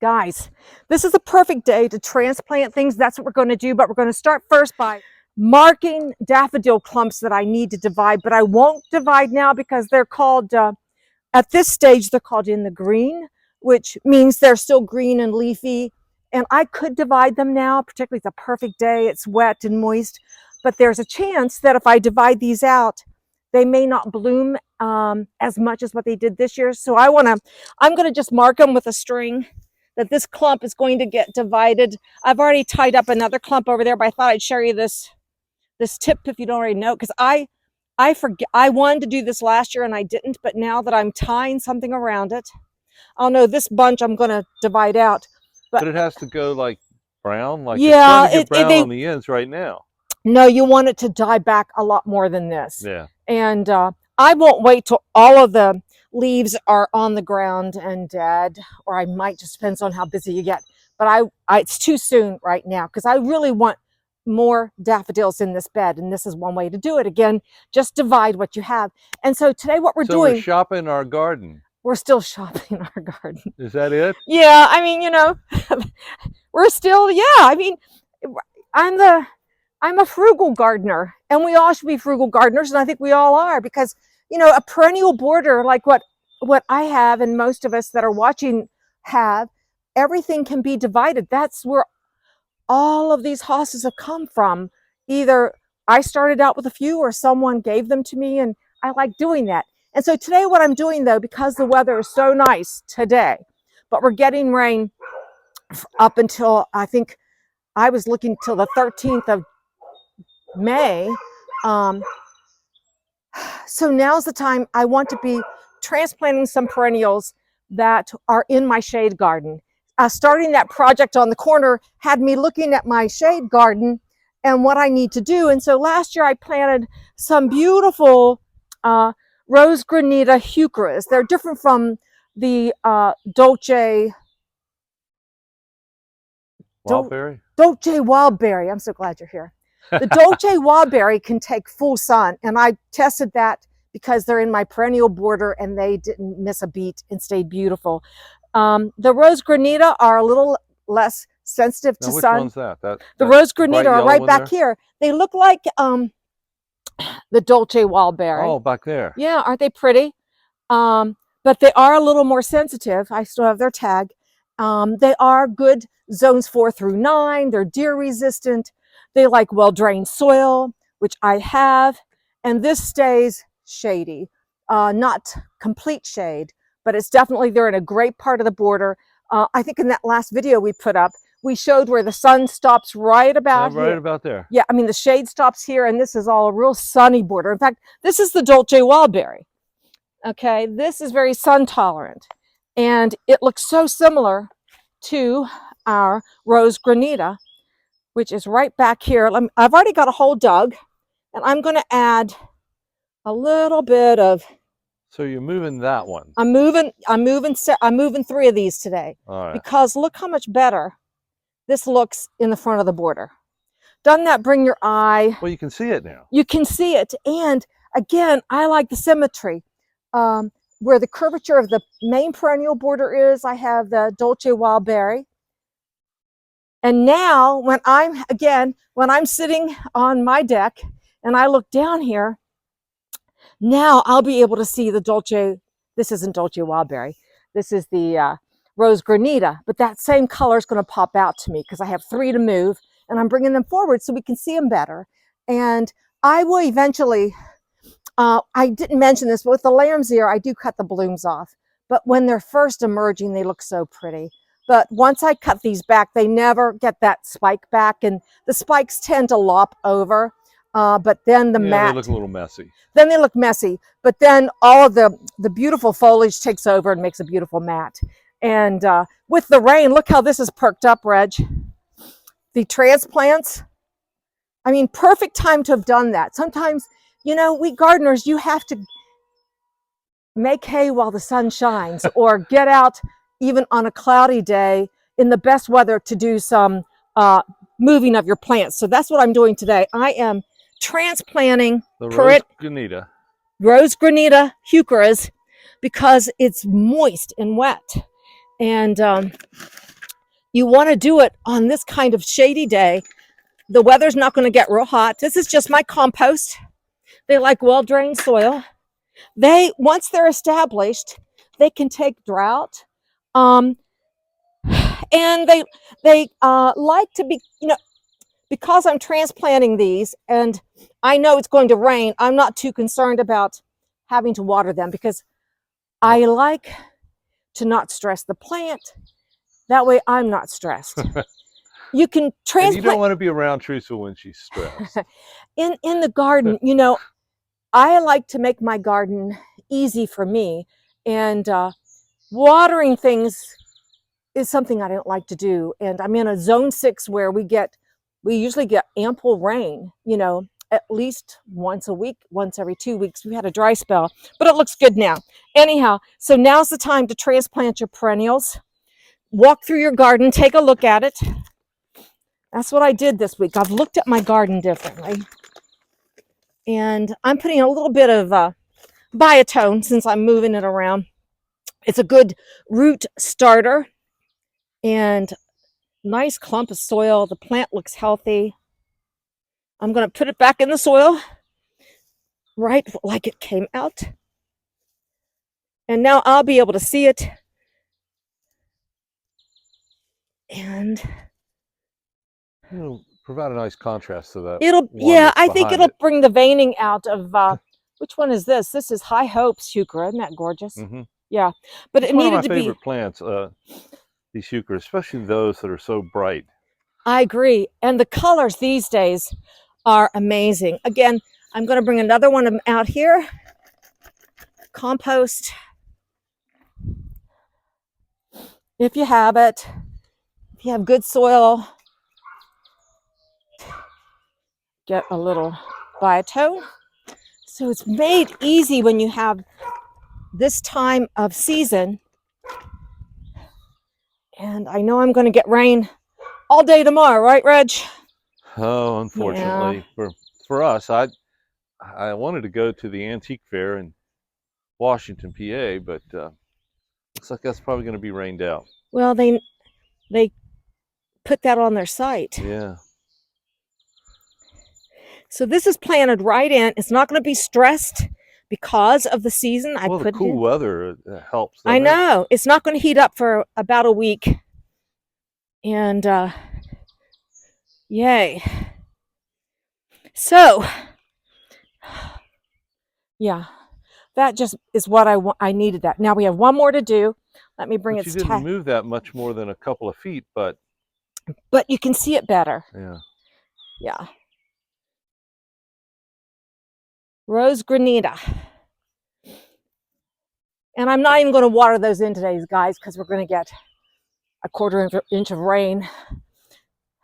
Guys, this is a perfect day to transplant things. That's what we're going to do, but we're going to start first by marking daffodil clumps that I need to divide, but I won't divide now because they're called, at this stage, they're called in the green, which means they're still green and leafy. And I could divide them now, particularly it's a perfect day, it's wet and moist, but there's a chance that if I divide these out, they may not bloom as much as what they did this year. So I'm going to just mark them with a string that this clump is going to get divided. I've already tied up another clump over there, but I thought I'd share you this tip if you don't already know, because I forget. I wanted to do this last year and I didn't, but now that I'm tying something around it, I'll know this bunch I'm going to divide out. But it has to go like brown, like yeah, it's starting to get brown on the ends right now. No, you want it to die back a lot more than this. Yeah. And I won't wait till all of the leaves are on the ground and dead, or I might, just depends on how busy you get. But it's too soon right now because I really want more daffodils in this bed, and this is one way to do it. Again, just divide what you have. And so today what we're doing, we're shopping our garden. We're still shopping our garden. Is that it? Yeah, I mean, we're still, yeah, I mean, I'm a frugal gardener, and we all should be frugal gardeners, and I think we all are, because a perennial border like what I have and most of us that are watching have, everything can be divided. That's where all of these hosses have come from. Either I started out with a few or someone gave them to me, and I like doing that. And so today what I'm doing, though, because the weather is so nice today, but we're getting rain up until, I think I was looking till the 13th of May. So now's the time I want to be transplanting some perennials that are in my shade garden. Starting that project on the corner had me looking at my shade garden and what I need to do. And so last year I planted some beautiful rose Granita Heucheras. They're different from the Dolce Wildberry. I'm so glad you're here. The Dolce Wildberry can take full sun, and I tested that because they're in my perennial border and they didn't miss a beat and stayed beautiful. The Rose Granita are a little less sensitive to sun. Which one's that? The Rose Granita are right back here. They look like the Dolce Wildberry. Oh, back there. Yeah, aren't they pretty? But they are a little more sensitive. I still have their tag. They are good zones 4 through 9. They're deer resistant. They like well-drained soil, which I have. And this stays shady. Not complete shade, but it's definitely, they're in a great part of the border. I think in that last video we put up, we showed where the sun stops right about here. Right about there. Yeah, I mean, the shade stops here, and this is all a real sunny border. In fact, this is the Dolce Wildberry. Okay, this is very sun tolerant, and it looks so similar to our Rose Granita, which is right back here. I've already got a hole dug, and I'm going to add a little bit of. So you're moving that one. I'm moving 3 of these today. All right. Because look how much better this looks in the front of the border. Doesn't that bring your eye? Well, you can see it now. You can see it, and again, I like the symmetry. Where the curvature of the main perennial border is, I have the Dolce Wildberry. And now when I'm sitting on my deck and I look down here, now I'll be able to see the Dolce. This isn't Dolce Wildberry. This is the Rose Granita, but that same color is going to pop out to me because I have 3 to move, and I'm bringing them forward so we can see them better. And I will eventually, I didn't mention this, but with the lamb's ear, I do cut the blooms off. But when they're first emerging, they look so pretty. But once I cut these back, they never get that spike back, and the spikes tend to lop over. But then the mat, they look a little messy. Then they look messy, but then all of the beautiful foliage takes over and makes a beautiful mat. And with the rain, look how this is perked up, Reg. The transplants, I mean, perfect time to have done that. Sometimes, we gardeners, you have to make hay while the sun shines, or get out even on a cloudy day in the best weather to do some moving of your plants. So that's what I'm doing today. I am transplanting the Rose Granita Heucheras because it's moist and wet. And you want to do it on this kind of shady day. The weather's not going to get real hot. This is just my compost. They like well-drained soil. Once they're established, they can take drought. And they like to be, because I'm transplanting these and I know it's going to rain, I'm not too concerned about having to water them because I like to not stress the plant. That way I'm not stressed. You can transplant. And you don't want to be around Teresa when she's stressed. In the garden, I like to make my garden easy for me, and watering things is something I don't like to do. And I'm in a zone 6 where we usually get ample rain, at least once a week, once every 2 weeks. We had a dry spell, but it looks good now. Anyhow, so now's the time to transplant your perennials. Walk through your garden, take a look at it. That's what I did this week. I've looked at my garden differently. And I'm putting a little bit of biotone since I'm moving it around. It's a good root starter and nice clump of soil. The plant looks healthy. I'm going to put it back in the soil right like it came out. And now I'll be able to see it. And it'll provide a nice contrast to that. I think it'll bring the veining out of, which one is this? This is High Hopes Heuchera. Isn't that gorgeous? Mm-hmm. Yeah. But it needed to be. One of my favorite plants, these Heucheras, especially those that are so bright. I agree. And the colors these days are amazing. Again, I'm going to bring another one out here. Compost. If you have it. If you have good soil. Get a little biotone. So it's made easy when you have this time of season. And I know I'm going to get rain all day tomorrow, right, Reg? Oh, unfortunately. Yeah. For us, I wanted to go to the antique fair in Washington, PA, but looks like that's probably going to be rained out. Well, they put that on their site. Yeah. So this is planted right in. It's not going to be stressed because of the season. Well, the cool weather helps. I know. It's not going to heat up for about a week. And yay. So, yeah, that just is what I want. I needed that. Now we have one more to do. Let me bring it. You didn't move that much more than a couple of feet, but you can see it better. Yeah. Yeah. Rose Granita. And I'm not even going to water those in today, guys, because we're going to get a quarter-inch of rain.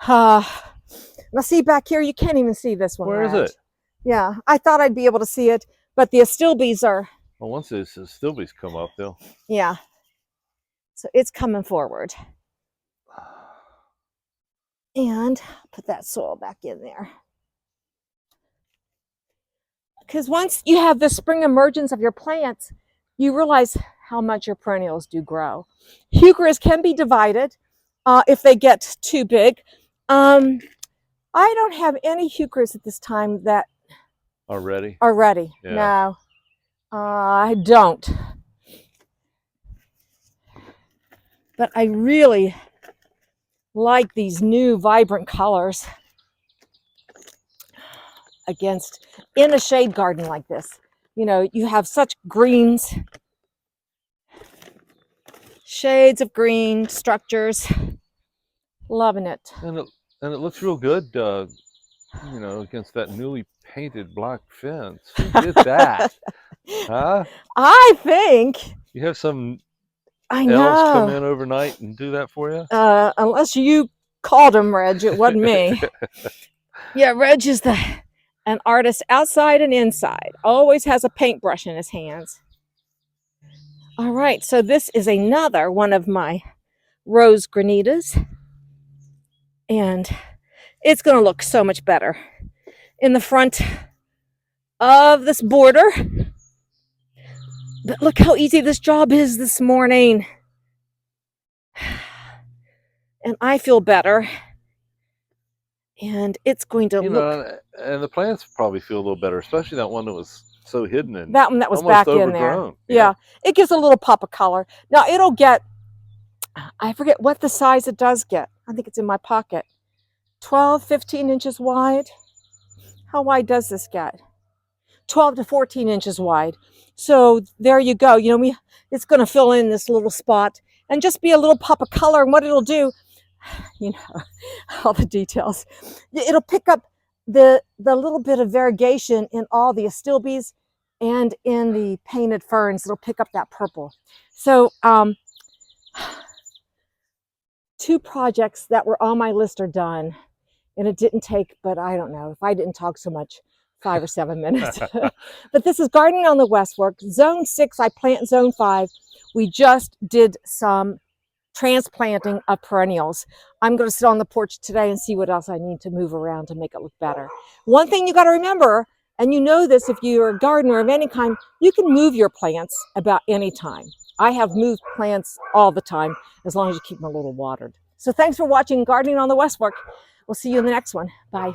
Now see back here, you can't even see this one. Where is it? Yeah, I thought I'd be able to see it, but the astilbes are. Well, once the astilbes come up, they'll. Yeah. So it's coming forward. And put that soil back in there. Because once you have the spring emergence of your plants, you realize how much your perennials do grow. Heucheras can be divided if they get too big. I don't have any heucheras at this time that are ready. Yeah. No, I don't. But I really like these new vibrant colors in a shade garden like this. You have such greens, shades of green, structures. Loving it. And it looks real good, against that newly painted black fence. Who did that? Huh? I think. You have some elves come in overnight and do that for you? Unless you called him, Reg. It wasn't me. Yeah, Reg is an artist outside and inside. Always has a paintbrush in his hands. All right, so this is another one of my rose granitas. And it's going to look so much better in the front of this border. But look how easy this job is this morning. and I feel better. And it's going to You look, know, and the plants probably feel a little better, especially that one that was so hidden and that one that was almost back in there. overgrown. Yeah, it gives a little pop of color. Now it'll get, I forget what the size it does get. I think it's in my pocket. 12, 15 inches wide. How wide does this get? 12 to 14 inches wide. So there you go. You know, it's going to fill in this little spot and just be a little pop of color. And what it'll do, you know, all the details. It'll pick up the little bit of variegation in all the astilbes and in the painted ferns. It'll pick up that purple. So two projects that were on my list are done, and it didn't take, but I don't know, if I didn't talk so much, 5 or 7 minutes. But this is gardening on the West Fork. Zone 6, I plant zone 5. We just did some transplanting of perennials. I'm going to sit on the porch today and see what else I need to move around to make it look better. One thing you got to remember, and you know this if you're a gardener of any kind, you can move your plants about any time. I have moved plants all the time, as long as you keep them a little watered. So thanks for watching Gardening on the West Fork. We'll see you in the next one. Bye.